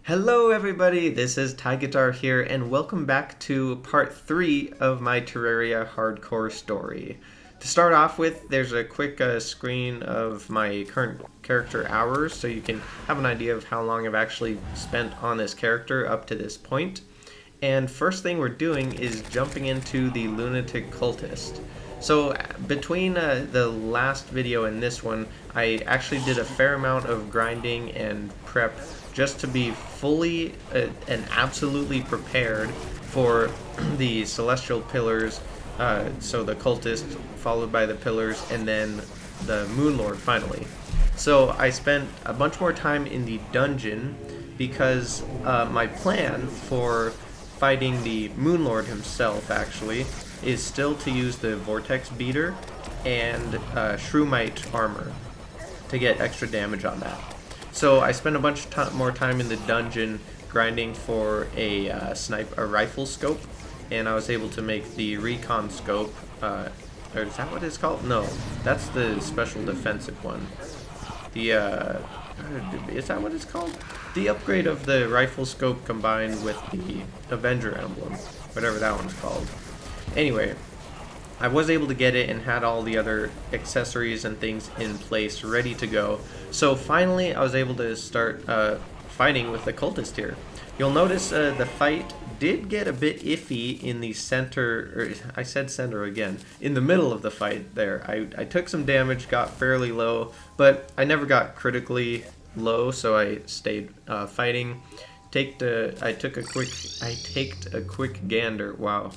Hello everybody, this is Ty Guitar here, and welcome back to part 3 of my Terraria hardcore story. To start off with, there's a quick screen of my current character hours, so you can have an idea of how long I've actually spent on this character up to this point. And first thing we're doing is jumping into the Lunatic Cultist. So between the last video and this one, I actually did a fair amount of grinding and prep just to be fully and absolutely prepared for the Celestial Pillars, so the Cultist followed by the Pillars and then the Moonlord finally. So I spent a bunch more time in the dungeon because my plan for fighting the Moonlord himself actually is still to use the Vortex Beater and Shroomite armor to get extra damage on that. So I spent a bunch of more time in the dungeon grinding for a rifle scope, and I was able to make the recon scope. Or is that what it's called? No, that's the special defensive one. The is that what it's called? The upgrade of the rifle scope combined with the Avenger emblem, whatever that one's called. Anyway, I was able to get it and had all the other accessories and things in place ready to go. So finally I was able to start fighting with the cultist here. You'll notice the fight did get a bit iffy in the center, or I said center again, in the middle of the fight there. I took some damage, got fairly low, but I never got critically low, so I stayed fighting. I took a quick gander, wow,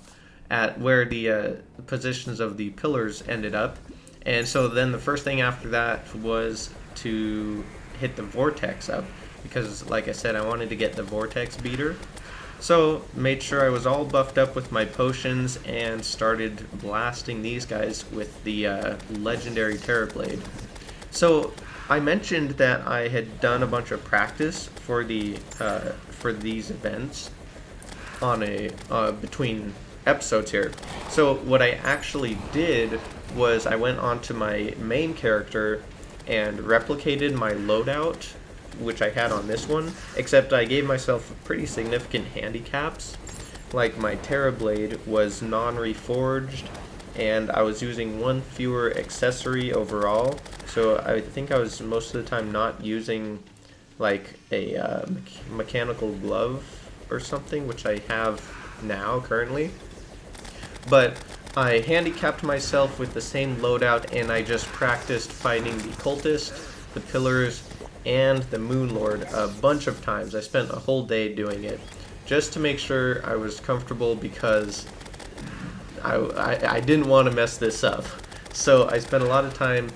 at where the positions of the pillars ended up. And so then the first thing after that was to hit the vortex up, because like I said, I wanted to get the vortex beater. So made sure I was all buffed up with my potions and started blasting these guys with the legendary Terrorblade. So I mentioned that I had done a bunch of practice for these events on between episodes here. So what I actually did was I went onto my main character and replicated my loadout, which I had on this one, except I gave myself pretty significant handicaps. Like my Terrorblade was non-reforged, and I was using one fewer accessory overall, so I think I was most of the time not using like a mechanical glove or something, which I have now currently. But I handicapped myself with the same loadout, and I just practiced fighting the cultist, the pillars, and the Moonlord a bunch of times. I spent a whole day doing it just to make sure I was comfortable, because I didn't want to mess this up. So I spent a lot of time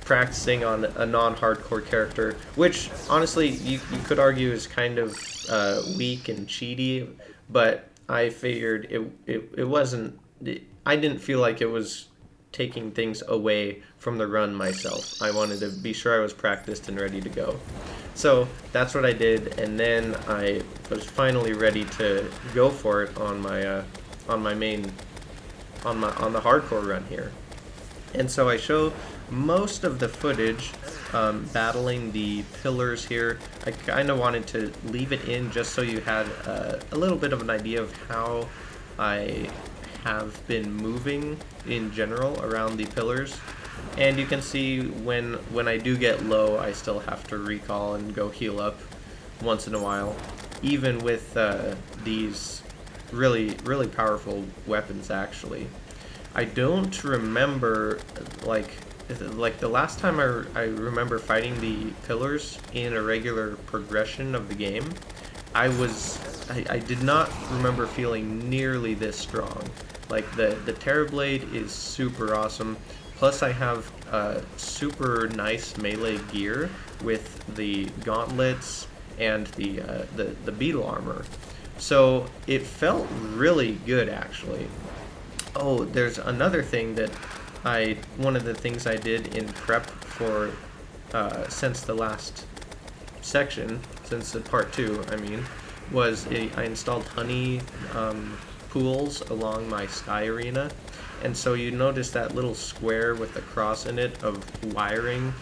practicing on a non-hardcore character, which honestly you could argue is kind of weak and cheaty, but I figured it wasn't. I didn't feel like it was taking things away from the run myself. I wanted to be sure I was practiced and ready to go. So that's what I did, and then I was finally ready to go for it on my on the hardcore run here. And so I show most of the footage battling the pillars here. I kind of wanted to leave it in just so you had a little bit of an idea of how I have been moving in general around the pillars. And you can see when I do get low, I still have to recall and go heal up once in a while, even with these really powerful weapons. Actually, I don't remember like the last time I remember fighting the pillars in a regular progression of the game. I did not remember feeling nearly this strong. Like the Terrorblade is super awesome. Plus I have super nice melee gear with the gauntlets and the beetle armor. So it felt really good actually. Oh, there's another thing that one of the things I did in prep for since the last section, since the part 2, I mean, was I installed honey pools along my sky arena, and so you notice that little square with the cross in it of wiring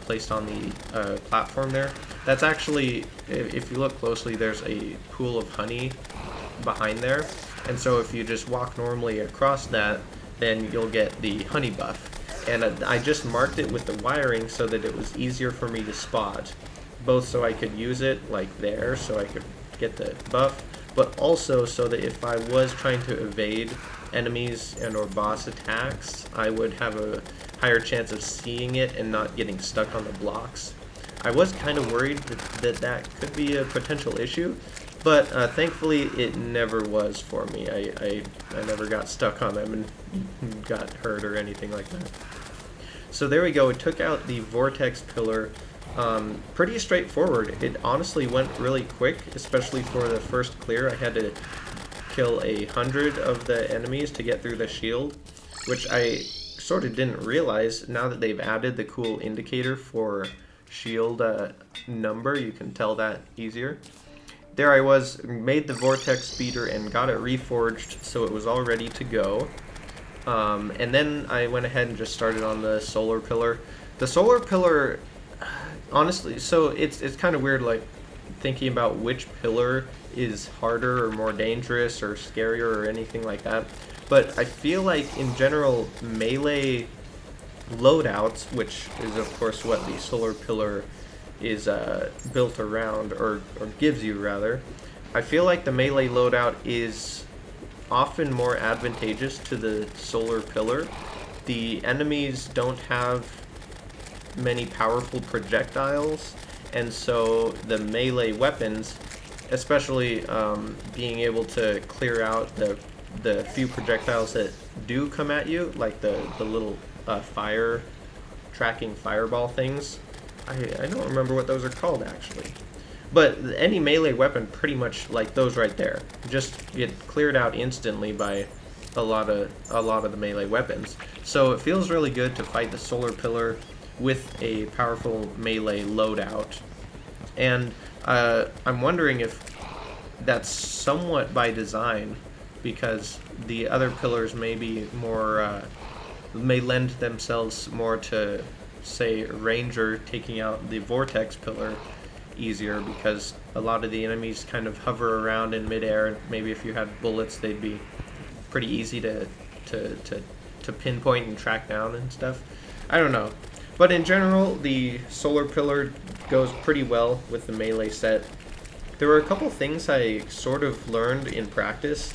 placed on the platform there. That's actually, if you look closely, there's a pool of honey behind there, and so if you just walk normally across that, then you'll get the honey buff. And I just marked it with the wiring so that it was easier for me to spot, both so I could use it like there, so I could get the buff, but also so that if I was trying to evade enemies and or boss attacks, I would have a higher chance of seeing it and not getting stuck on the blocks. I was kind of worried that could be a potential issue, but thankfully it never was for me. I never got stuck on them and got hurt or anything like that. So there we go, it took out the vortex pillar. Pretty straightforward. It honestly went really quick, especially for the first clear. I had to kill 100 of the enemies to get through the shield, which I sort of didn't realize. Now that they've added the cool indicator for shield number, you can tell that easier. There I was, made the vortex speeder and got it reforged so it was all ready to go. And then I went ahead and just started on the solar pillar. The solar pillar, honestly, so it's kind of weird, like thinking about which pillar is harder or more dangerous or scarier or anything like that. But I feel like in general, melee loadouts, which is of course what the solar pillar is built around, or gives you rather, I feel like the melee loadout is often more advantageous to the solar pillar. The enemies don't have many powerful projectiles, and so the melee weapons, especially being able to clear out the few projectiles that do come at you, like the little fire tracking fireball things. I don't remember what those are called actually, but any melee weapon, pretty much like those right there, just get cleared out instantly by a lot of the melee weapons. So it feels really good to fight the solar pillar with a powerful melee loadout. And I'm wondering if that's somewhat by design, because the other pillars may be more, may lend themselves more to, say, Ranger taking out the vortex pillar easier, because a lot of the enemies kind of hover around in midair, and maybe if you had bullets they'd be pretty easy to pinpoint and track down and stuff. I don't know. But in general, the solar pillar goes pretty well with the melee set. There were a couple things I sort of learned in practice,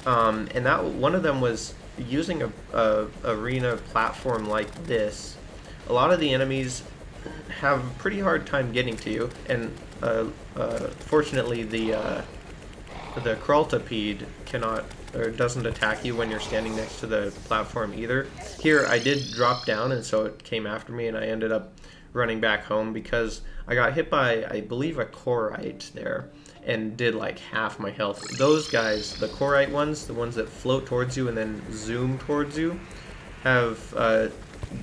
and that one of them was using a arena platform like this. A lot of the enemies have a pretty hard time getting to you, and fortunately the Kraltapede cannot, or doesn't attack you when you're standing next to the platform either. Here I did drop down, and so it came after me, and I ended up running back home because I got hit by, I believe, a Corite there, and did like half my health. Those guys, the Corite ones, the ones that float towards you and then zoom towards you, have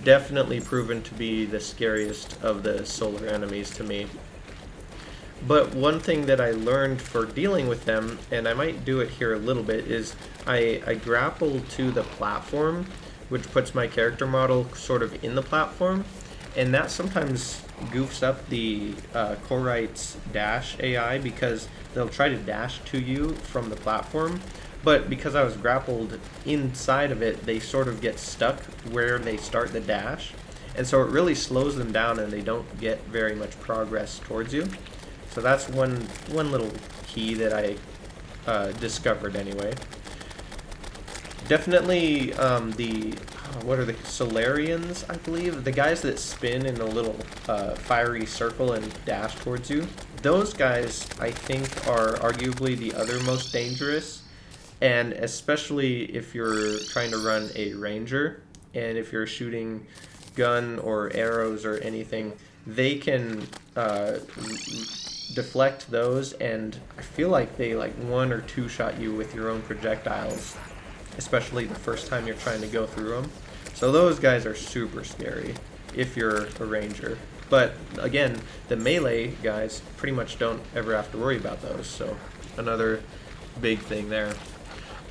definitely proven to be the scariest of the solar enemies to me. But one thing that I learned for dealing with them, and I might do it here a little bit, is I grapple to the platform, which puts my character model sort of in the platform, and that sometimes goofs up the Corite's dash AI, because they'll try to dash to you from the platform, but because I was grappled inside of it, they sort of get stuck where they start the dash, and so it really slows them down and they don't get very much progress towards you. So that's one little key that I discovered anyway. Definitely what are the Solarians, I believe? The guys that spin in a little fiery circle and dash towards you. Those guys, I think, are arguably the other most dangerous, and especially if you're trying to run a Ranger, and if you're shooting gun or arrows or anything, they can deflect those, and I feel like they like one or two shot you with your own projectiles, especially the first time you're trying to go through them. So those guys are super scary if you're a Ranger. But again, the melee guys pretty much don't ever have to worry about those, so another big thing there.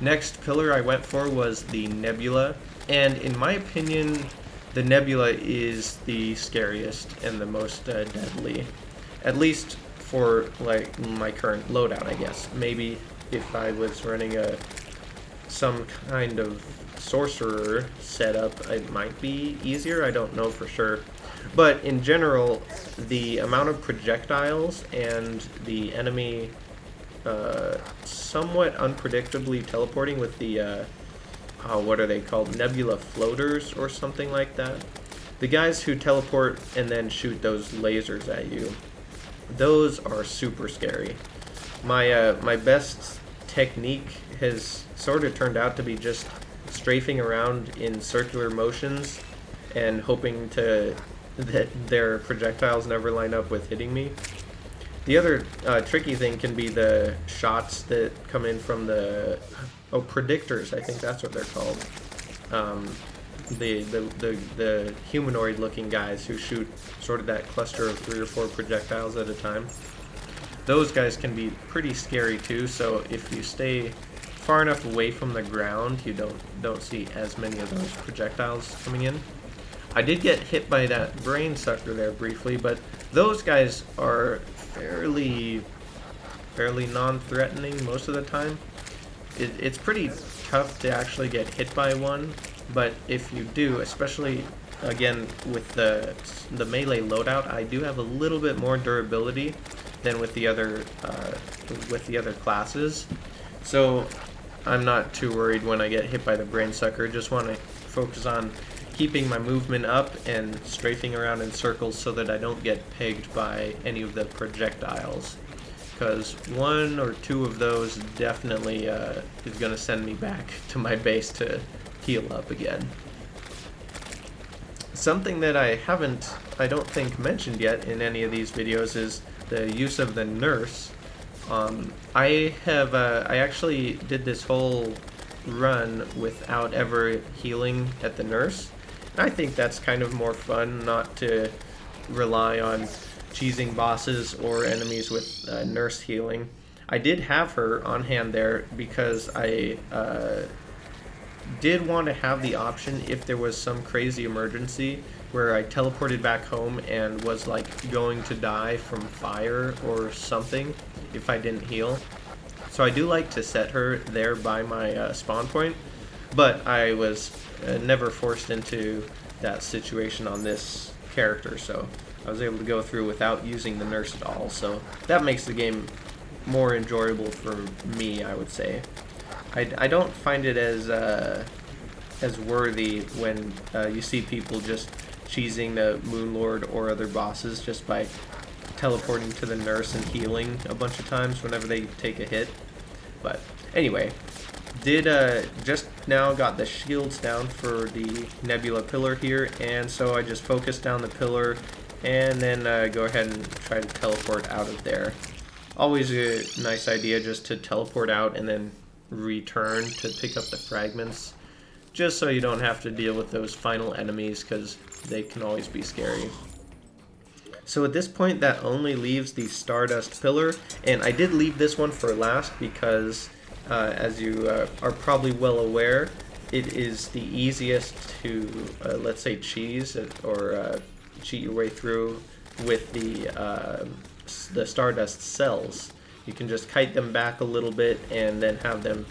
Next pillar I went for was the Nebula, and in my opinion, the nebula is the scariest and the most deadly, at least for like my current loadout, I guess. Maybe if I was running some kind of sorcerer setup, it might be easier. I don't know for sure. But in general, the amount of projectiles and the enemy somewhat unpredictably teleporting with the, what are they called? Nebula floaters or something like that. The guys who teleport and then shoot those lasers at you, those are super scary. My best technique has sort of turned out to be just strafing around in circular motions and hoping that their projectiles never line up with hitting me. The other tricky thing can be the shots that come in from the predictors. I think that's what they're called. The humanoid-looking guys who shoot sort of that cluster of 3 or 4 projectiles at a time. Those guys can be pretty scary too. So if you stay far enough away from the ground, you don't see as many of those projectiles coming in. I did get hit by that brain sucker there briefly, but those guys are fairly non-threatening most of the time. It's pretty tough to actually get hit by one, but if you do, especially again with the melee loadout, I do have a little bit more durability than with the other classes, so I'm not too worried when I get hit by the brain sucker. Just want to focus on keeping my movement up and strafing around in circles so that I don't get pegged by any of the projectiles, because 1 or 2 of those definitely is going to send me back to my base to heal up again. Something that I don't think mentioned yet in any of these videos is the use of the nurse. I actually did this whole run without ever healing at the nurse. I think that's kind of more fun, not to rely on cheesing bosses or enemies with nurse healing. I did have her on hand there because I did want to have the option if there was some crazy emergency where I teleported back home and was like going to die from fire or something if I didn't heal. So I do like to set her there by my spawn point, but I was never forced into that situation on this character, so I was able to go through without using the nurse at all, so that makes the game more enjoyable for me, I would say. I don't find it as worthy when you see people just cheesing the Moonlord or other bosses just by teleporting to the nurse and healing a bunch of times whenever they take a hit. But anyway, just now got the shields down for the Nebula pillar here, and so I just focus down the pillar and then go ahead and try to teleport out of there. Always a nice idea just to teleport out and then return to pick up the fragments, just so you don't have to deal with those final enemies, because they can always be scary. So at this point, that only leaves the Stardust pillar, and I did leave this one for last because, as you are probably well aware, it is the easiest to, let's say, cheese or cheat your way through with the Stardust cells. You can just kite them back a little bit and then have them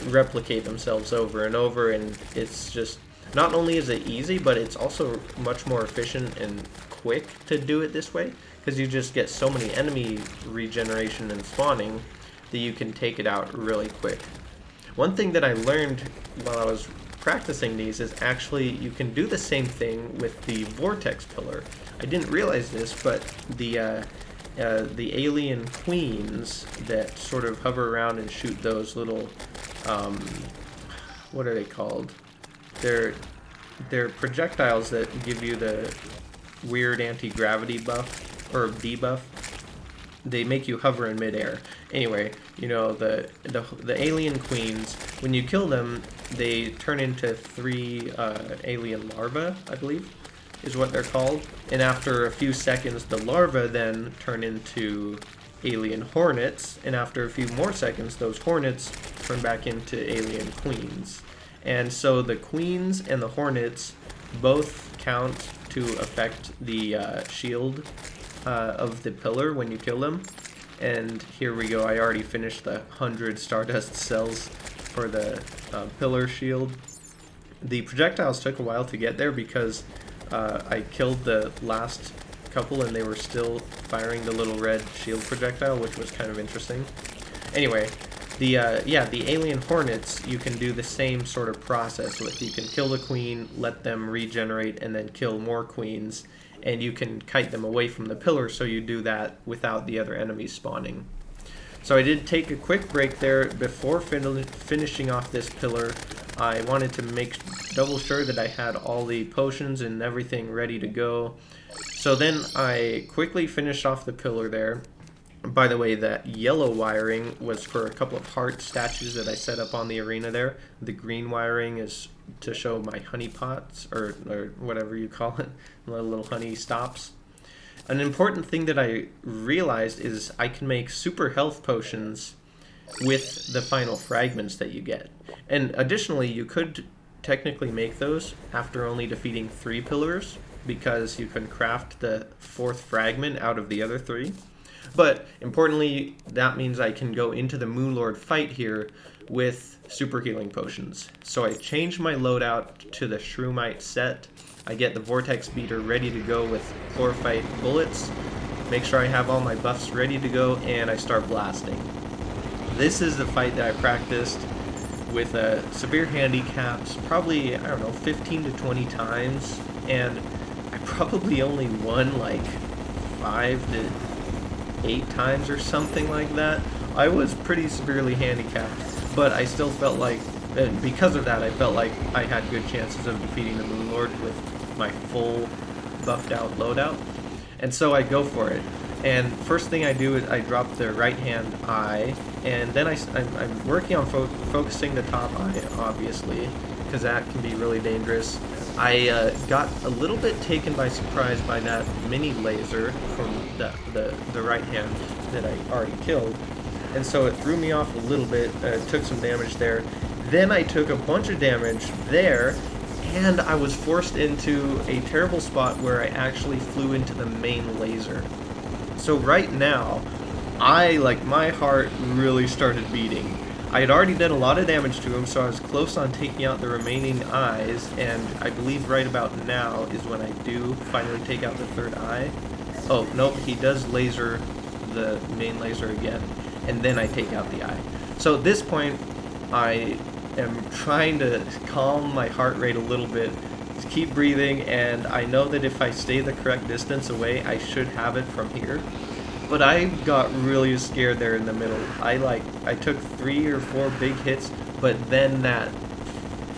replicate themselves over and over, and it's just, not only is it easy, but it's also much more efficient and quick to do it this way, because you just get so many enemy regeneration and spawning that you can take it out really quick. One thing that I learned while I was practicing these is actually you can do the same thing with the Vortex pillar. I didn't realize this, but the alien queens that sort of hover around and shoot those little, what are they called? They're projectiles that give you the weird anti-gravity buff, or debuff. They make you hover in midair. Anyway, you know, the alien queens, when you kill them, they turn into 3 alien larvae, I believe, is what they're called. And after a few seconds, the larvae then turn into alien hornets, and after a few more seconds, those hornets turn back into alien queens. And so the queens and the hornets both count to affect the shield of the pillar when you kill them. And here we go, I already finished the 100 Stardust cells for the pillar shield. The projectiles took a while to get there because I killed the last couple and they were still firing the little red shield projectile, which was kind of interesting. Anyway, the alien hornets, you can do the same sort of process with. You can kill the queen, let them regenerate, and then kill more queens, and you can kite them away from the pillar, so you do that without the other enemies spawning. So I did take a quick break there before finishing off this pillar. I wanted to make double sure that I had all the potions and everything ready to go. So then I quickly finished off the pillar there. By the way, that yellow wiring was for a couple of heart statues that I set up on the arena there. The green wiring is to show my honey pots, or whatever you call it, the little honey stops. An important thing that I realized is I can make super health potions with the final fragments that you get. And additionally, you could technically make those after only defeating 3 pillars, because you can craft the 4th fragment out of the other 3. But importantly, that means I can go into the Moonlord fight here with super healing potions. So I changed my loadout to the Shroomite set. I get the Vortex Beater ready to go with Chlorophyte bullets. Make sure I have all my buffs ready to go, and I start blasting. This is the fight that I practiced with severe handicaps, probably, I don't know, 15 to 20 times, and I probably only won like 5 to 8 times or something like that. I was pretty severely handicapped, but I still felt like, and because of that, I felt like I had good chances of defeating the Moonlord with my full buffed out loadout. And so I go for it. And first thing I do is I drop the right hand eye, and then I'm working on focusing the top eye, obviously, because that can be really dangerous. I got a little bit taken by surprise by that mini laser from the right hand that I already killed, and so it threw me off a little bit, took some damage there. Then I took a bunch of damage there, and I was forced into a terrible spot where I actually flew into the main laser. So right now, my heart really started beating. I had already done a lot of damage to him, so I was close on taking out the remaining eyes, and I believe right about now is when I do finally take out the 3rd eye. Oh, nope, he does laser the main laser again, and then I take out the eye. So at this point, I am trying to calm my heart rate a little bit, to keep breathing, and I know that if I stay the correct distance away, I should have it from here. But I got really scared there in the middle. I took 3 or 4 big hits, but then that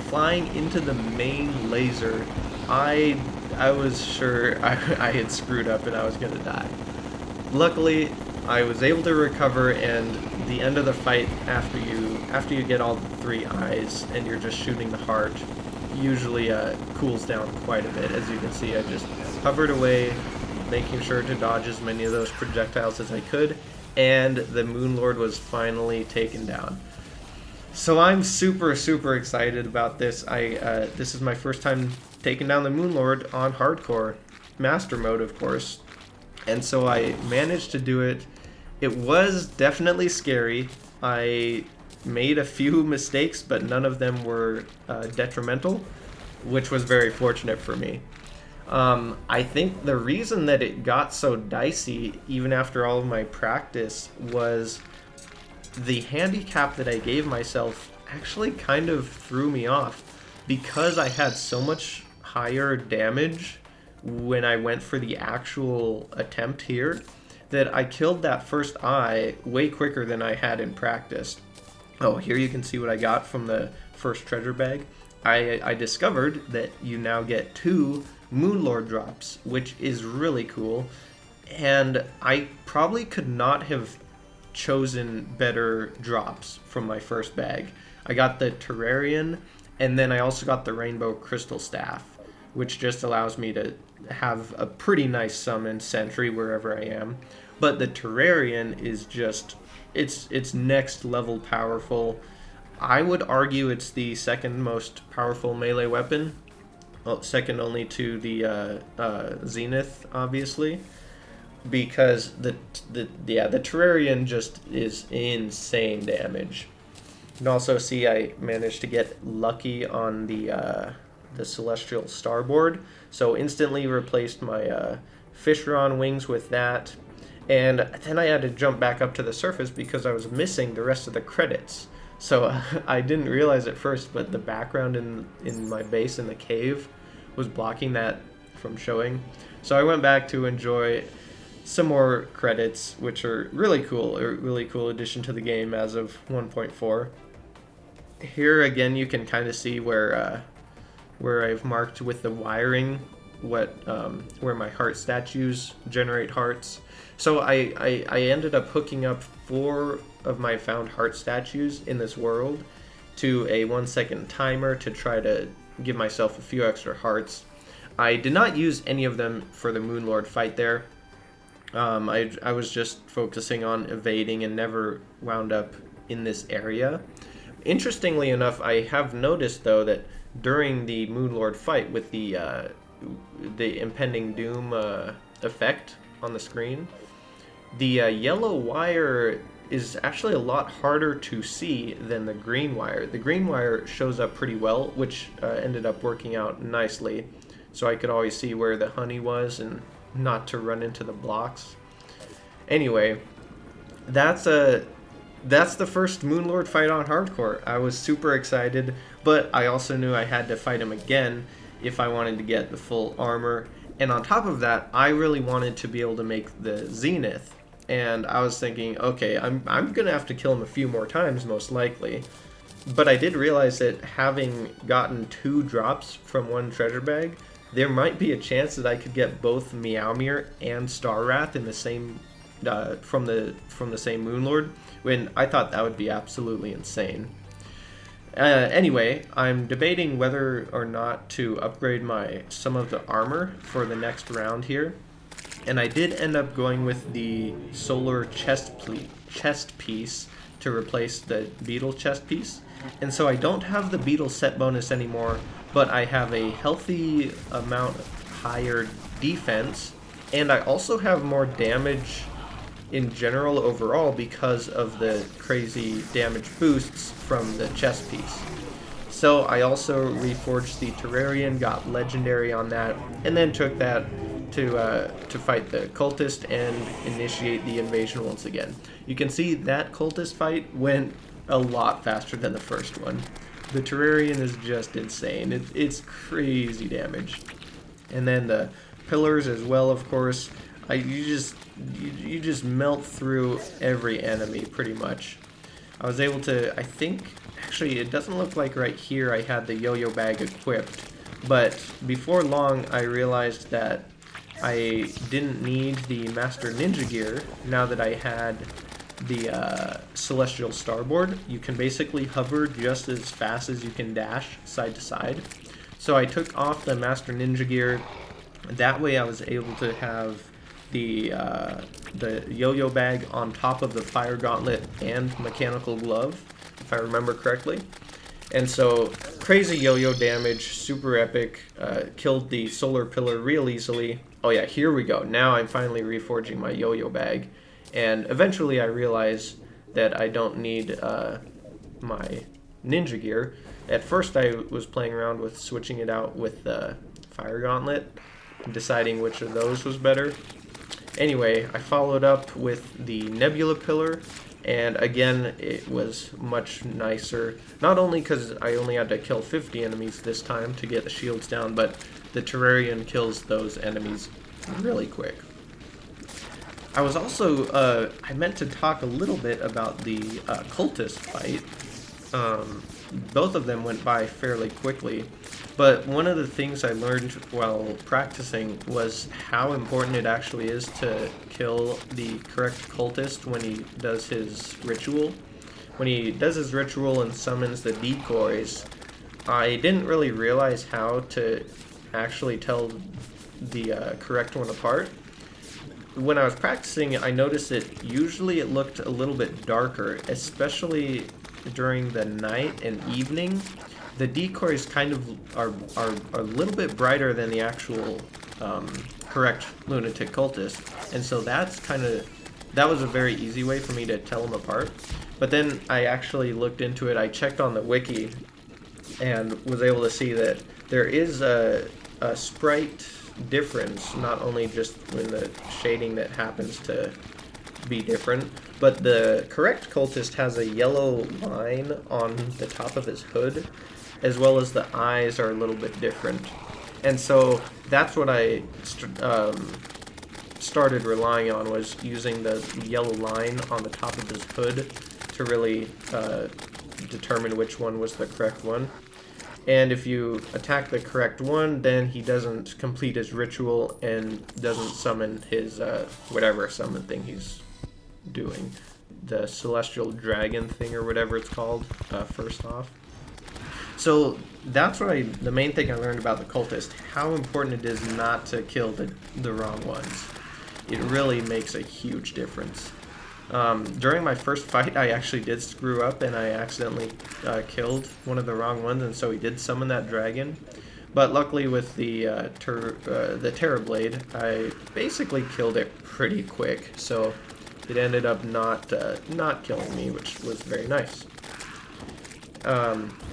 flying into the main laser, I was sure I had screwed up and I was gonna die. Luckily, I was able to recover, and the end of the fight, after you get all 3 eyes and you're just shooting the heart, usually cools down quite a bit. As you can see, I just hovered away, making sure to dodge as many of those projectiles as I could, and the Moonlord was finally taken down. So I'm super excited about this. This is my first time taking down the Moonlord on hardcore, master mode of course, and so I managed to do it. It was definitely scary. I made a few mistakes, but none of them were detrimental, which was very fortunate for me. I think the reason that it got so dicey, even after all of my practice, was the handicap that I gave myself actually kind of threw me off, because I had so much higher damage when I went for the actual attempt here, that I killed that first eye way quicker than I had in practice. Oh, here you can see what I got from the first treasure bag. I discovered that you now get 2 Moonlord drops, which is really cool, and I probably could not have chosen better drops from my first bag. I got the Terrarian, and then I also got the Rainbow Crystal Staff, which just allows me to have a pretty nice summon sentry wherever I am. But the Terrarian is just, it's next level powerful. I would argue it's the 2nd most powerful melee weapon. second only to the Zenith, obviously, because the Terrarian just is insane damage. You can also see I managed to get lucky on the Celestial Starboard, so instantly replaced my Fisheron wings with that, and then I had to jump back up to the surface because I was missing the rest of the credits. So I didn't realize at first, but the background in my base in the cave was blocking that from showing. So I went back to enjoy some more credits, which are really cool, a really cool addition to the game as of 1.4. Here again, you can kind of see where I've marked with the wiring where my heart statues generate hearts. So I ended up hooking up 4 of my found heart statues in this world to a 1-second timer to try to give myself a few extra hearts. I did not use any of them for the Moonlord fight there. I was just focusing on evading and never wound up in this area. Interestingly enough, I have noticed though that during the Moonlord fight with the impending doom effect on the screen, the yellow wire is actually a lot harder to see than the green wire. The green wire shows up pretty well, which ended up working out nicely, so I could always see where the honey was and not to run into the blocks. Anyway, that's the first Moonlord fight on hardcore. I was super excited, but I also knew I had to fight him again if I wanted to get the full armor. And on top of that, I really wanted to be able to make the Zenith. And I was thinking, okay, I'm gonna have to kill him a few more times, most likely. But I did realize that having gotten 2 drops from one treasure bag, there might be a chance that I could get both Meowmere and Starwrath in the same from the same Moonlord, when I thought that would be absolutely insane. Anyway, I'm debating whether or not to upgrade some of the armor for the next round here, and I did end up going with the solar chest piece to replace the beetle chest piece. And so I don't have the beetle set bonus anymore, but I have a healthy amount higher defense, and I also have more damage in general overall because of the crazy damage boosts from the chest piece. So I also reforged the Terrarian, got legendary on that, and then took that to fight the cultist and initiate the invasion once again. You can see that cultist fight went a lot faster than the first one. The Terrarian is just insane. It's crazy damage. And then the pillars as well, of course. You just melt through every enemy pretty much. I was able to, I think, actually it doesn't look like right here I had the yo-yo bag equipped, but before long I realized that I didn't need the Master Ninja gear now that I had the Celestial Starboard. You can basically hover just as fast as you can dash side to side. So I took off the Master Ninja gear. That way I was able to have the yo-yo bag on top of the Fire Gauntlet and Mechanical Glove, if I remember correctly. And so, crazy yo-yo damage, super epic, killed the Solar Pillar real easily. Oh yeah, here we go. Now I'm finally reforging my yo-yo bag. And eventually I realize that I don't need my ninja gear. At first I was playing around with switching it out with the Fire Gauntlet, deciding which of those was better. Anyway, I followed up with the Nebula Pillar, and again, it was much nicer. Not only because I only had to kill 50 enemies this time to get the shields down, but the Terrarian kills those enemies really quick. I was also, I meant to talk a little bit about the cultist fight. Both of them went by fairly quickly. But one of the things I learned while practicing was how important it actually is to kill the correct cultist when he does his ritual. When he does his ritual and summons the decoys, I didn't really realize how to actually tell the correct one apart. When I was practicing, I noticed that usually it looked a little bit darker, especially during the night and evening. the decoys kind of are a little bit brighter than the actual correct lunatic cultist, and so that was a very easy way for me to tell them apart. But then I actually looked into it. I checked on the wiki and was able to see that there is a sprite difference, not only just in the shading that happens to be different, but the correct cultist has a yellow line on the top of his hood, as well as the eyes are a little bit different. And so that's what I started relying on, was using the yellow line on the top of his hood to really determine which one was the correct one. And if you attack the correct one, then he doesn't complete his ritual and doesn't summon his whatever summon thing he's doing. The celestial dragon thing or whatever it's called, first off. So that's what the main thing I learned about the cultist, how important it is not to kill the wrong ones. It really makes a huge difference. During my first fight, I actually did screw up and I accidentally killed one of the wrong ones, and so he did summon that dragon. But luckily with the Terra Blade, I basically killed it pretty quick, so it ended up not killing me, which was very nice.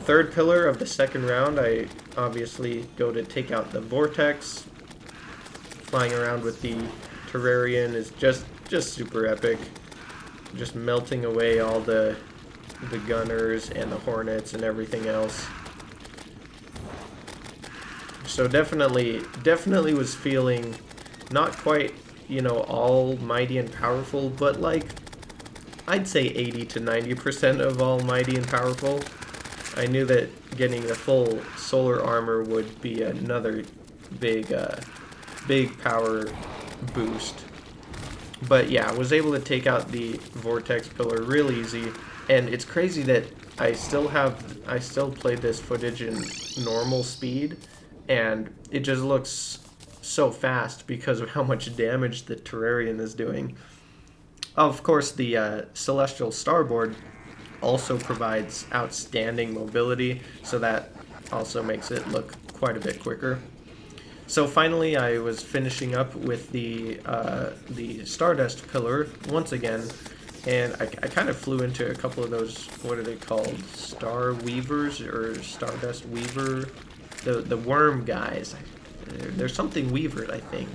Third pillar of the second round, I obviously go to take out the Vortex. Flying around with the Terrarian is just super epic. Just melting away all the gunners and the hornets and everything else. So definitely was feeling not quite, almighty and powerful, but like I'd say 80 to 90% of almighty and powerful. I knew that getting the full solar armor would be another big power boost. But yeah, I was able to take out the Vortex pillar real easy, and it's crazy that I still played this footage in normal speed, and it just looks so fast because of how much damage the Terrarian is doing. Of course, the Celestial Starboard also provides outstanding mobility, so that also makes it look quite a bit quicker. So finally, I was finishing up with the Stardust pillar once again, and I kind of flew into a couple of those, what are they called, Star Weavers or Stardust Weaver, the worm guys. There's something Weavers, I think.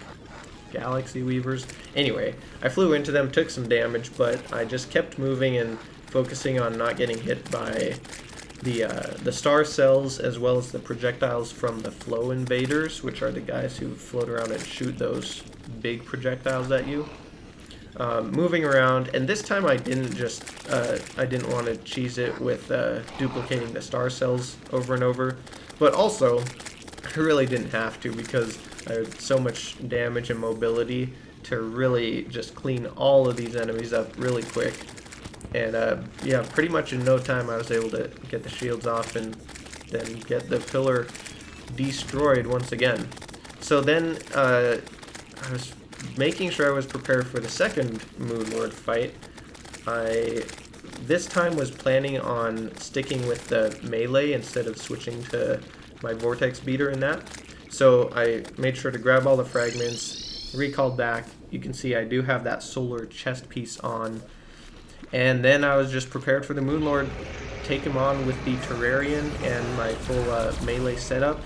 Galaxy Weavers. Anyway, I flew into them, took some damage, but I just kept moving and focusing on not getting hit by the star cells, as well as the projectiles from the flow invaders, which are the guys who float around and shoot those big projectiles at you. Moving around, and this time I didn't want to cheese it with duplicating the star cells over and over, but also I really didn't have to, because I had so much damage and mobility to really just clean all of these enemies up really quick. And yeah, pretty much in no time I was able to get the shields off and then get the pillar destroyed once again. So then I was making sure I was prepared for the second Moon Lord fight. I this time was planning on sticking with the melee instead of switching to my Vortex Beater in that. So I made sure to grab all the fragments, recalled back. You can see I do have that solar chest piece on. And then I was just prepared for the Moon Lord, take him on with the Terrarian and my full melee setup.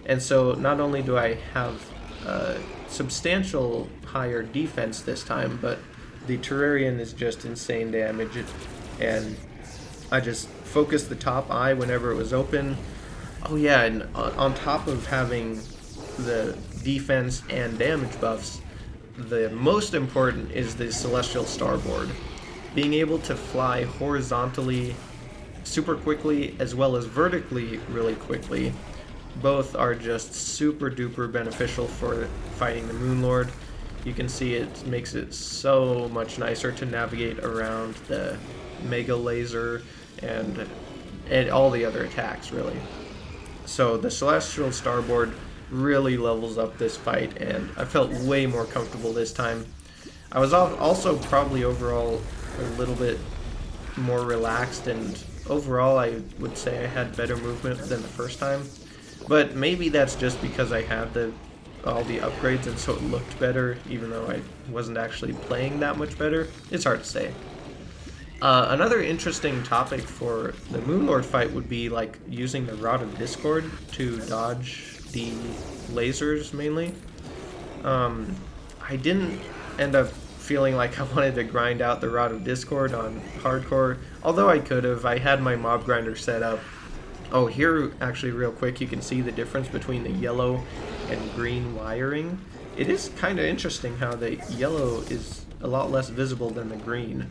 And so not only do I have substantial higher defense this time, but the Terrarian is just insane damage. And I just focused the top eye whenever it was open. Oh yeah, and on top of having the defense and damage buffs, the most important is the Celestial Starboard. Being able to fly horizontally super quickly as well as vertically really quickly, both are just super duper beneficial for fighting the Moon Lord. You can see it makes it so much nicer to navigate around the Mega Laser and all the other attacks, really. So the Celestial Starboard really levels up this fight, and I felt way more comfortable this time. I was also probably overall a little bit more relaxed and overall I would say I had better movement than the first time. But maybe that's just because I had all the upgrades and so it looked better, even though I wasn't actually playing that much better. It's hard to say. Another interesting topic for the Moonlord fight would be like using the Rod of Discord to dodge the lasers mainly. I didn't end up feeling like I wanted to grind out the Rod of Discord on hardcore, although I could have. I had my mob grinder set up. Oh, here actually real quick you can see the difference between the yellow and green wiring. It is kind of interesting how the yellow is a lot less visible than the green.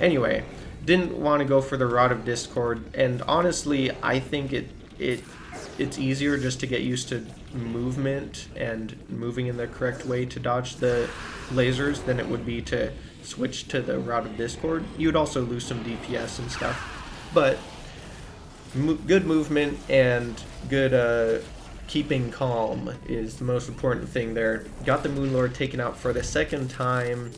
Anyway, didn't want to go for the Rod of Discord, and honestly, I think it's easier just to get used to movement and moving in the correct way to dodge the lasers than it would be to switch to the Rod of Discord. You'd also lose some DPS and stuff, but good movement and good keeping calm is the most important thing there. Got the Moonlord taken out for the second time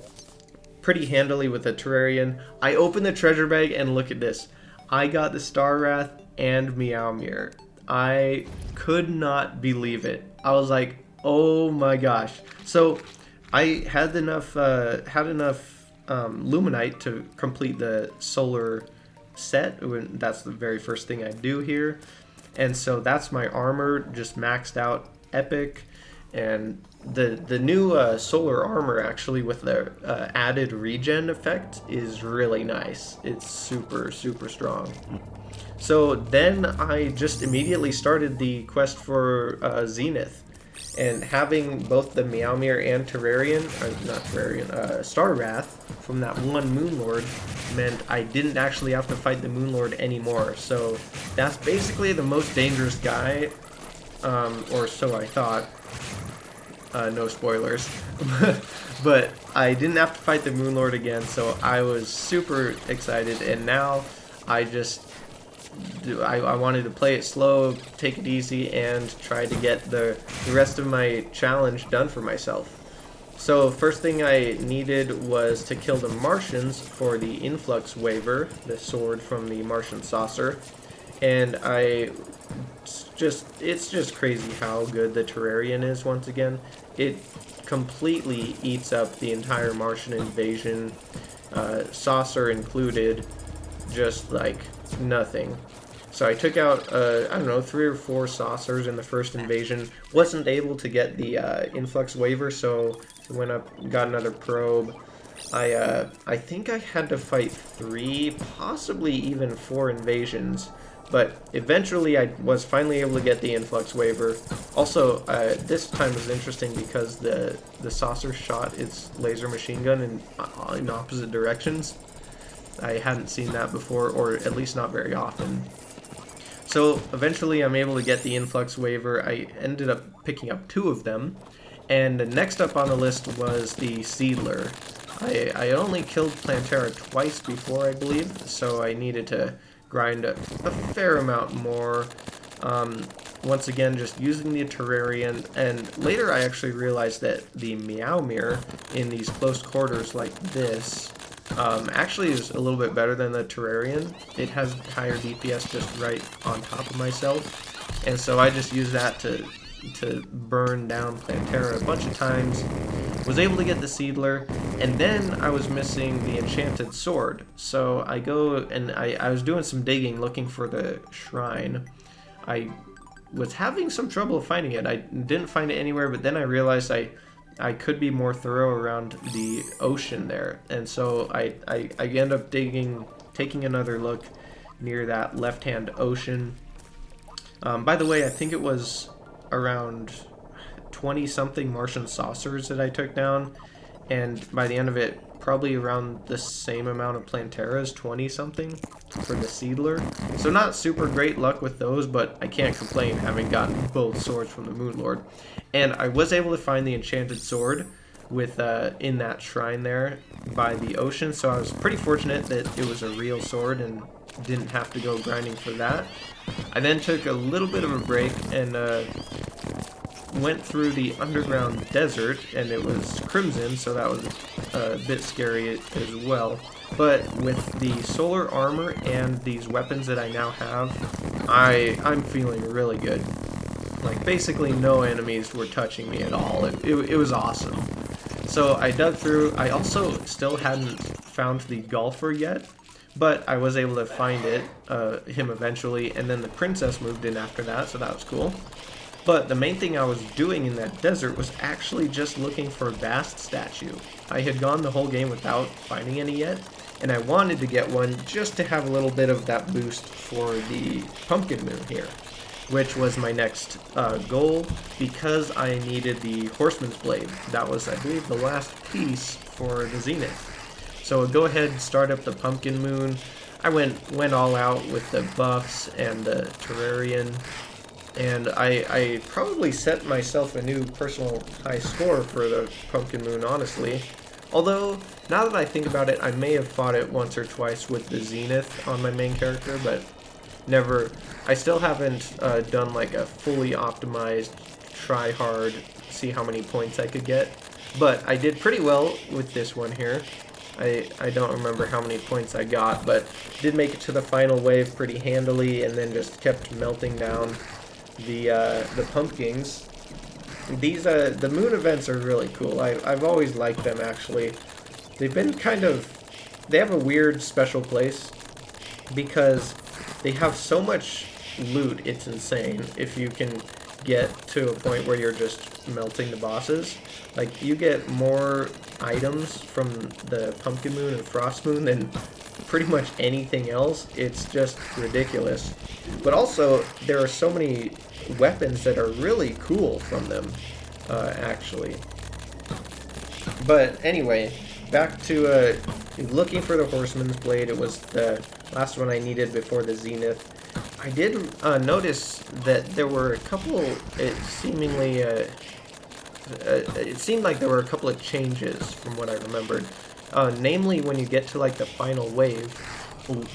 pretty handily with a Terrarian. I opened the treasure bag and look at this. I got the Star Wrath and Meowmere. I could not believe it. I was like, oh my gosh. So I had enough Luminite to complete the solar set. That's the very first thing I do here. And so that's my armor, just maxed out epic. And the new solar armor actually with the added regen effect is really nice. It's super strong. So then I just immediately started the quest for Zenith, and having both the Meowmere and Star Wrath from that one Moonlord meant I didn't actually have to fight the Moonlord anymore. So that's basically the most dangerous guy, or so I thought. No spoilers. But I didn't have to fight the Moonlord again, so I was super excited, and now I wanted to play it slow, take it easy, and try to get the rest of my challenge done for myself. So first thing I needed was to kill the Martians for the influx waiver, the sword from the Martian saucer, and it's just crazy how good the Terrarian is once again. It completely eats up the entire Martian invasion, saucer included, just like nothing. So I took out, I don't know, 3 or 4 saucers in the first invasion. Wasn't able to get the influx waiver, so went up, got another probe. I think I had to fight 3, possibly even 4 invasions. But eventually I was finally able to get the influx waiver. Also, this time was interesting because the saucer shot its laser machine gun in opposite directions. I hadn't seen that before, or at least not very often. So eventually I'm able to get the influx waiver. I ended up picking up 2 of them. And next up on the list was the Seedler. I only killed Plantera twice before, I believe, so I needed to grind a fair amount more. Once again, just using the Terrarian, and later I actually realized that the Meowmere in these close quarters like this actually is a little bit better than the Terrarian. It has higher DPS just right on top of myself, and so I just used that to burn down Plantera a bunch of times. Was able to get the Seedler, and then I was missing the enchanted sword. So I go and I was doing some digging looking for the shrine. I was having some trouble finding it. I didn't find it anywhere, but then I realized I could be more thorough around the ocean there. And so I end up taking another look near that left-hand ocean. By the way, I think it was around 20-something Martian saucers that I took down, and by the end of it, probably around the same amount of Planteras, 20-something, for the Seedler. So not super great luck with those, but I can't complain having gotten both swords from the Moonlord. And I was able to find the enchanted sword with in that shrine there by the ocean, so I was pretty fortunate that it was a real sword and didn't have to go grinding for that. I then took a little bit of a break and went through the underground desert, and it was crimson, so that was a bit scary as well. But with the solar armor and these weapons that I now have, I'm feeling really good. Like, basically no enemies were touching me at all. It was awesome. So I dug through. I also still hadn't found the golfer yet, but I was able to find him eventually, and then the princess moved in after that, so that was cool. But the main thing I was doing in that desert was actually just looking for a Bast statue. I had gone the whole game without finding any yet, and I wanted to get one just to have a little bit of that boost for the Pumpkin Moon here, which was my next goal, because I needed the Horseman's Blade. That was, I believe, the last piece for the Zenith. So go ahead, start up the Pumpkin Moon. I went all out with the buffs and the Terrarian, and I probably set myself a new personal high score for the Pumpkin Moon, honestly. Although, now that I think about it, I may have fought it once or twice with the Zenith on my main character, but never. I still haven't done like a fully optimized, try hard, see how many points I could get. But I did pretty well with this one here. I don't remember how many points I got, but did make it to the final wave pretty handily, and then just kept melting down the pumpkins. These the moon events are really cool. I've always liked them, actually. They've been they have a weird special place because they have so much loot, it's insane. If you can get to a point where you're just melting the bosses, like, you get more items from the Pumpkin Moon and Frost Moon than pretty much anything else. It's just ridiculous. But also, there are so many weapons that are really cool from them, actually. But anyway, back to looking for the Horseman's Blade. It was the last one I needed before the Zenith. I did notice that there were a couple, it seemed like there were a couple of changes from what I remembered. Namely, when you get to like the final wave,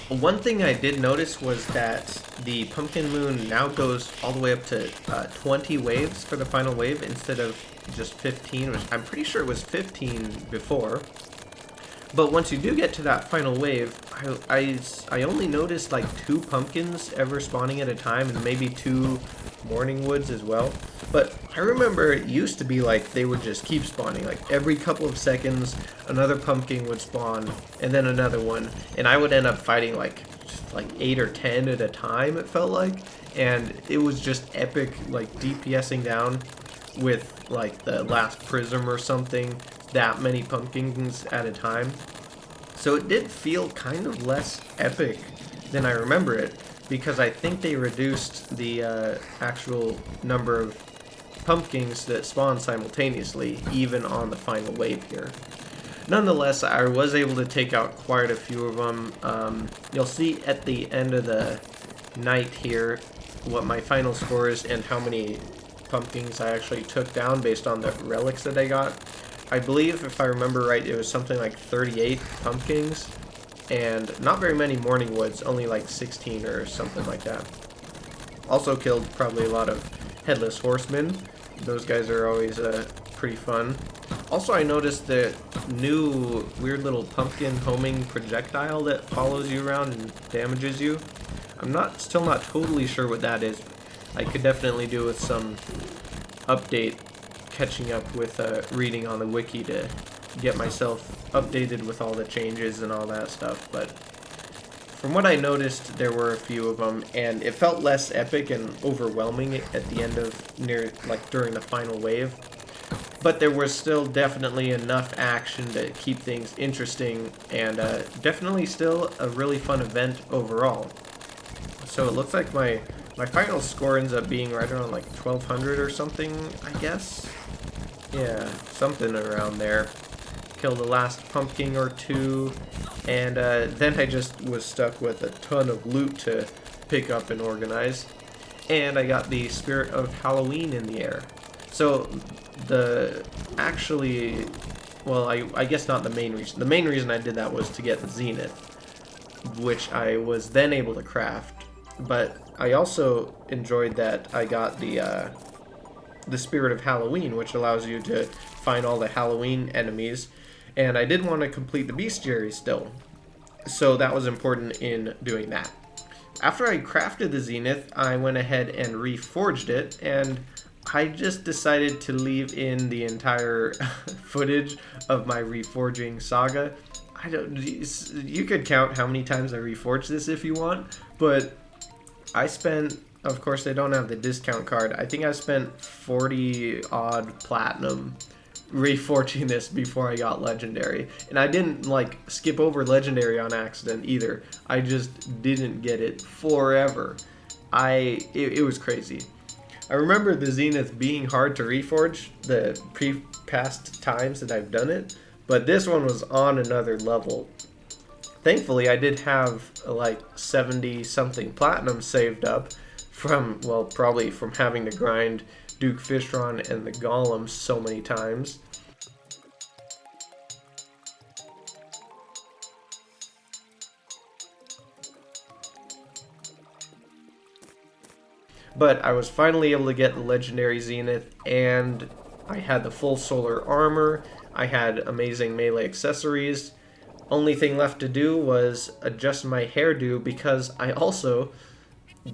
one thing I did notice was that the Pumpkin Moon now goes all the way up to 20 waves for the final wave instead of just 15, which I'm pretty sure it was 15 before. But once you do get to that final wave, I only noticed like 2 pumpkins ever spawning at a time, and maybe 2 morning woods as well. But I remember it used to be like they would just keep spawning. Like every couple of seconds, another pumpkin would spawn, and then another one. And I would end up fighting like 8 or 10 at a time, it felt like. And it was just epic, like DPSing down with like the last prism or something, that many pumpkins at a time. So it did feel kind of less epic than I remember it, because I think they reduced the actual number of pumpkins that spawn simultaneously, even on the final wave here. Nonetheless, I was able to take out quite a few of them. You'll see at the end of the night here what my final score is and how many pumpkins I actually took down based on the relics that I got. I believe, if I remember right, it was something like 38 pumpkins, and not very many morning woods, only like 16 or something like that. Also killed probably a lot of headless horsemen. Those guys are always pretty fun. Also, I noticed the new weird little pumpkin homing projectile that follows you around and damages you. I'm still not totally sure what that is. I could definitely do with some update, catching up with reading on the wiki to get myself updated with all the changes and all that stuff. But from what I noticed, there were a few of them, and it felt less epic and overwhelming at the end of during the final wave. But there was still definitely enough action to keep things interesting, and definitely still a really fun event overall. So it looks like my final score ends up being right around like 1200 or something, I guess. Yeah, something around there. Killed the last pumpkin or 2, and then I just was stuck with a ton of loot to pick up and organize. And I got the Spirit of Halloween in the air. So I guess not the main reason. The main reason I did that was to get the Zenith, which I was then able to craft. But I also enjoyed that I got the the Spirit of Halloween, which allows you to find all the Halloween enemies. And I did want to complete the bestiary still, so that was important in doing that. After I crafted the Zenith, I went ahead and reforged it, and I just decided to leave in the entire footage of my reforging saga. I don't. You could count how many times I reforged this if you want, but I spent. Of course, they don't have the discount card. I think I spent 40 odd platinum reforging this before I got legendary, and I didn't like skip over legendary on accident either. I just didn't get it forever. It was crazy. I remember the Zenith being hard to reforge the past times that I've done it, but this one was on another level. Thankfully, I did have like 70 something platinum saved up from, well, probably from having to grind Duke Fishron and the Golems so many times. But I was finally able to get the legendary Zenith, and I had the full solar armor, I had amazing melee accessories. Only thing left to do was adjust my hairdo, because I also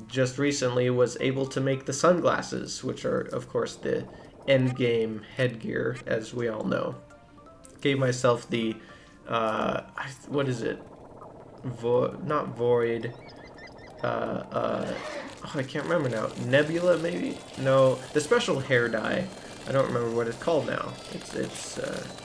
just recently was able to make the sunglasses, which are of course the end game headgear, as we all know. Gave myself the what is it, not void, oh, I can't remember now, nebula maybe, no, the special hair dye. I don't remember what it's called now. It's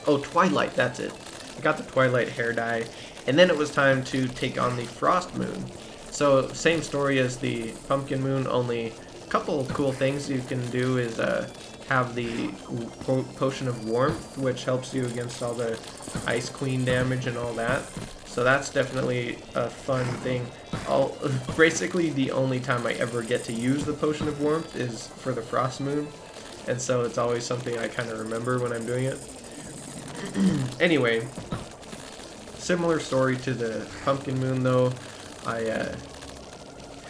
oh, twilight, that's it. I got the twilight hair dye, and then it was time to take on the frost moon. So same story as the pumpkin moon, only a couple of cool things you can do is have the potion of warmth, which helps you against all the ice queen damage and all that. So that's definitely a fun thing. Basically the only time I ever get to use the potion of warmth is for the frost moon, and so it's always something I kind of remember when I'm doing it. Anyway, similar story to the pumpkin moon though. I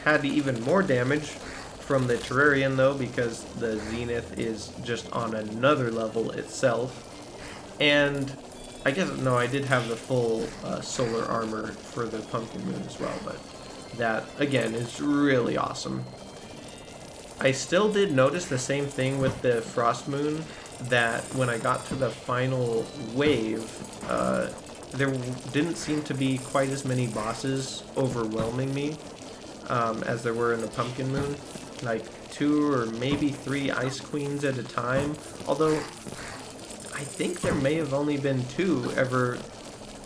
had even more damage from the Terrarian though, because the Zenith is just on another level itself. And I guess, no, I did have the full solar armor for the pumpkin moon as well, but that again is really awesome. I still did notice the same thing with the frost moon, that when I got to the final wave, there didn't seem to be quite as many bosses overwhelming me as there were in the pumpkin moon. Like 2 or maybe 3 ice queens at a time, although I think there may have only been 2 ever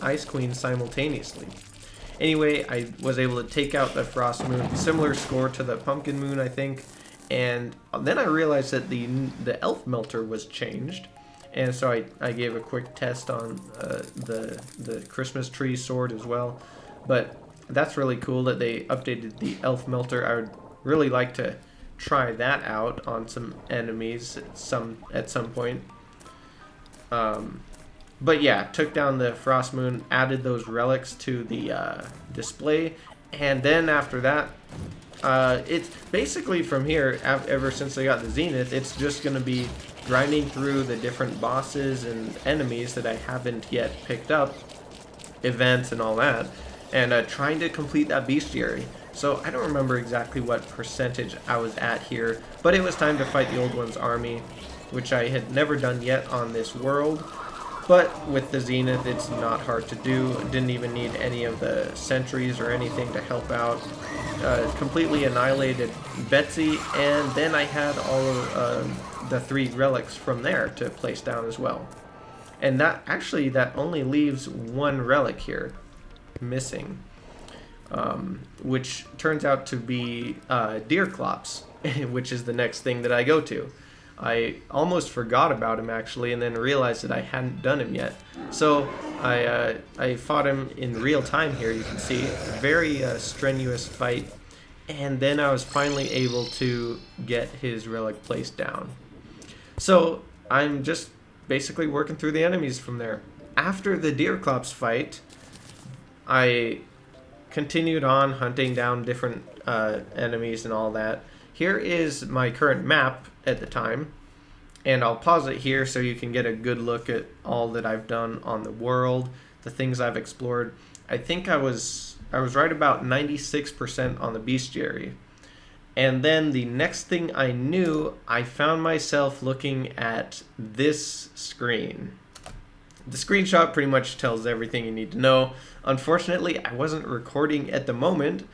ice queens simultaneously. Anyway, I was able to take out the frost moon, similar score to the pumpkin moon I think, and then I realized that the elf melter was changed. And so I gave a quick test on the Christmas tree sword as well. But that's really cool that they updated the elf melter. I would really like to try that out on some enemies at some point. But yeah, took down the frost moon, added those relics to the display, and then after that, it's basically from here, ever since I got the Zenith, it's just going to be grinding through the different bosses and enemies that I haven't yet picked up, events and all that, and trying to complete that bestiary. So I don't remember exactly what percentage I was at here, but it was time to fight the Old One's army, which I had never done yet on this world. But with the Zenith, it's not hard to do. Didn't even need any of the sentries or anything to help out. Completely annihilated Betsy, and then I had all of the 3 relics from there to place down as well. And that only leaves 1 relic here missing, which turns out to be Deerclops, which is the next thing that I go to. I almost forgot about him actually, and then realized that I hadn't done him yet. So I fought him in real time here. You can see, very strenuous fight, and then I was finally able to get his relic placed down. So I'm just basically working through the enemies from there. After the Deerclops fight, I continued on hunting down different enemies and all that. Here is my current map at the time. And I'll pause it here so you can get a good look at all that I've done on the world, the things I've explored. I think I was right about 96% on the bestiary. And then the next thing I knew, I found myself looking at this screen. The screenshot pretty much tells everything you need to know. Unfortunately, I wasn't recording at the moment,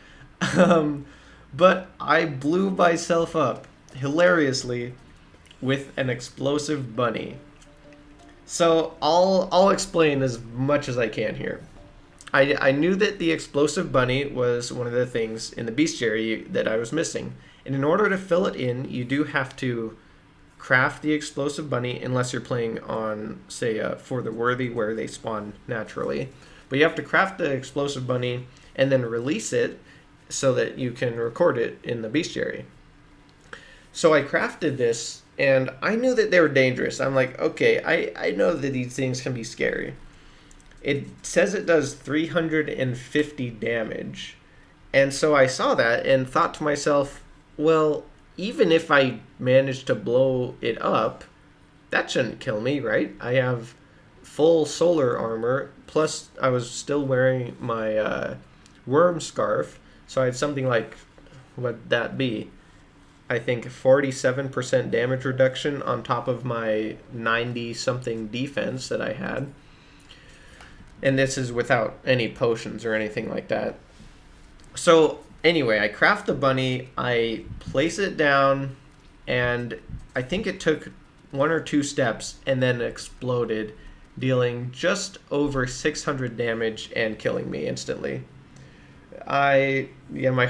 but I blew myself up hilariously with an explosive bunny. So I'll explain as much as I can here. I knew that the explosive bunny was one of the things in the bestiary that I was missing. And in order to fill it in, you do have to craft the explosive bunny, unless you're playing on, say, For the Worthy, where they spawn naturally. But you have to craft the explosive bunny and then release it so that you can record it in the bestiary. So I crafted this, and I knew that they were dangerous. I'm like, okay, I know that these things can be scary. It says it does 350 damage. And so I saw that and thought to myself, well, even if I manage to blow it up, that shouldn't kill me, right? I have full solar armor, plus I was still wearing my worm scarf, so I had something like, what'd that be? I think 47% damage reduction on top of my 90-something defense that I had. And this is without any potions or anything like that. So anyway, I craft the bunny, I place it down, and I think it took 1 or 2 steps and then exploded, dealing just over 600 damage and killing me instantly. My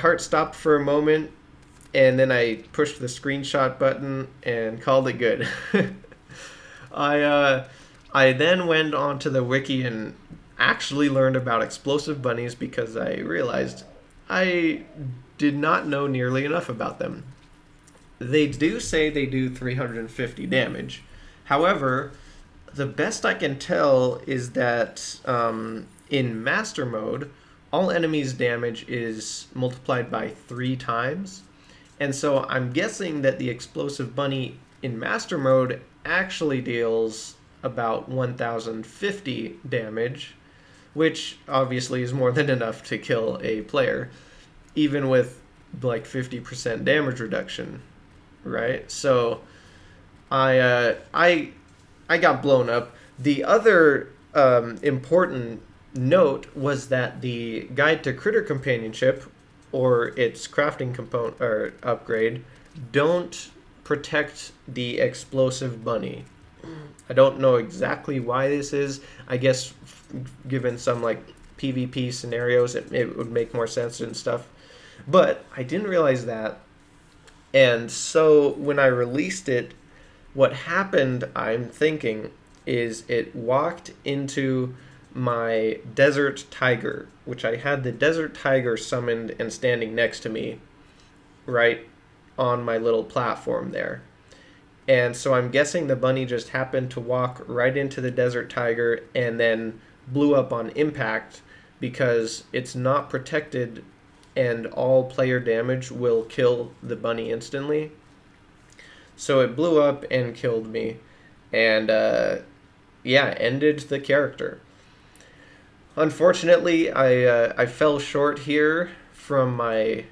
heart stopped for a moment, and then I pushed the screenshot button and called it good. I then went onto the wiki and actually learned about explosive bunnies because I realized I did not know nearly enough about them. They do say they do 350 damage. However, the best I can tell is that in Master Mode, all enemies' damage is multiplied by 3 times. And so I'm guessing that the explosive bunny in Master Mode actually deals about 1050 damage, which obviously is more than enough to kill a player, even with like 50% damage reduction, right? So I got blown up. The other important note was that the Guide to Critter Companionship, or its crafting component or upgrade, don't protect the explosive bunny. I don't know exactly why this is. I guess given some like PvP scenarios, it would make more sense and stuff. But I didn't realize that. And so when I released it, what happened, I'm thinking, is it walked into my desert tiger, which I had the desert tiger summoned and standing next to me right on my little platform there. And so I'm guessing the bunny just happened to walk right into the desert tiger and then blew up on impact because it's not protected and all player damage will kill the bunny instantly. So it blew up and killed me and ended the character. Unfortunately, I fell short here from my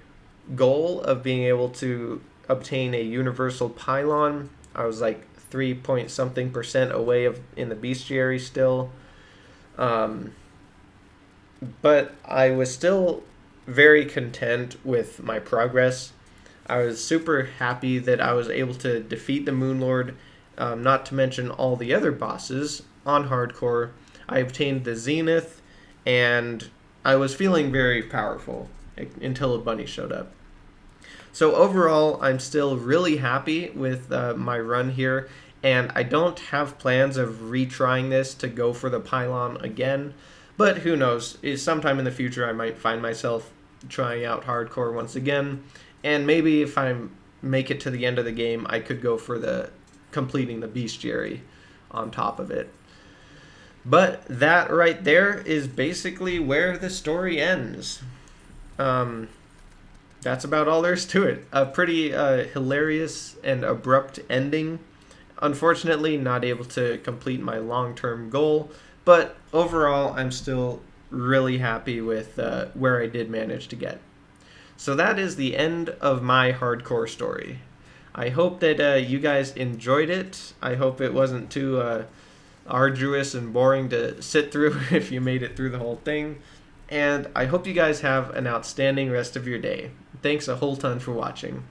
goal of being able to obtain a universal pylon. I was like 3 point something percent away in the bestiary still. But I was still very content with my progress. I was super happy that I was able to defeat the Moonlord, not to mention all the other bosses on hardcore. I obtained the Zenith, and I was feeling very powerful until a bunny showed up. So overall, I'm still really happy with my run here, and I don't have plans of retrying this to go for the pylon again, but who knows, sometime in the future I might find myself trying out hardcore once again, and maybe if I make it to the end of the game, I could go for the completing the bestiary on top of it. But that right there is basically where the story ends. That's about all there is to it. A pretty hilarious and abrupt ending. Unfortunately, not able to complete my long-term goal, but overall, I'm still really happy with where I did manage to get. So that is the end of my hardcore story. I hope that you guys enjoyed it. I hope it wasn't too arduous and boring to sit through if you made it through the whole thing. And I hope you guys have an outstanding rest of your day. Thanks a whole ton for watching.